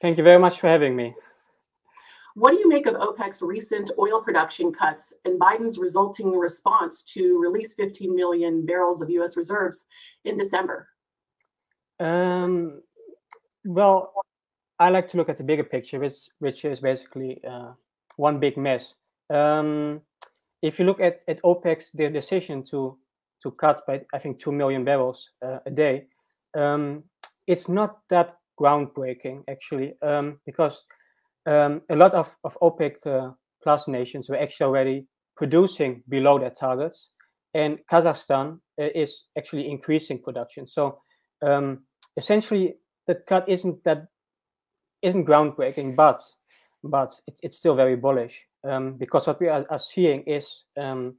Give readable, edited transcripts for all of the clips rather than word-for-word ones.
Thank you very much for having me. What do you make of OPEC's recent oil production cuts and Biden's resulting response to release 15 million barrels of U.S. reserves in December? Um, well, I like to look at the bigger picture, which is basically one big mess. Um, if you look at OPEC's their decision to cut by I think 2 million barrels a day, um, it's not that groundbreaking actually, because a lot of OPEC plus nations were actually already producing below their targets, and Kazakhstan is actually increasing production. So essentially, that cut isn't groundbreaking, but it's still very bullish, because what we are seeing is an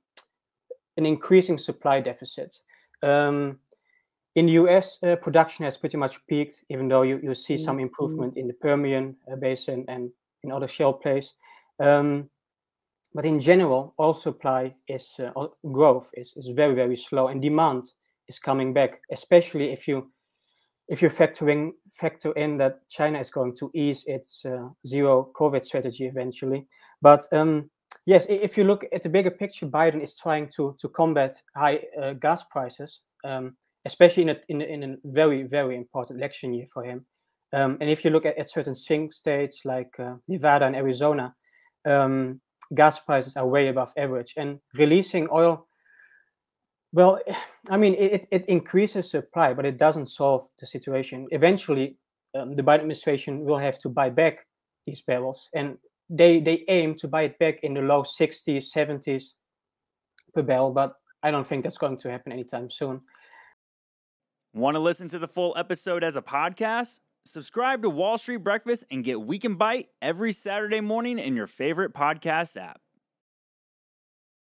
increasing supply deficit. Um, in the US, production has pretty much peaked, even though you see some improvement in the Permian basin and in other shale plays. But in general, oil supply growth is very, very slow, and demand is coming back, especially if you factor in that China is going to ease its zero COVID strategy eventually. But yes, if you look at the bigger picture, Biden is trying to combat high gas prices, especially in a very, very important election year for him. And if you look at certain swing states like Nevada and Arizona, gas prices are way above average, and releasing oil, well, I mean, it increases supply, but it doesn't solve the situation. Eventually, the Biden administration will have to buy back these barrels, and they aim to buy it back in the low 60s, 70s per barrel, but I don't think that's going to happen anytime soon. Want to listen to the full episode as a podcast? Subscribe to Wall Street Breakfast and get Week in Bite every Saturday morning in your favorite podcast app.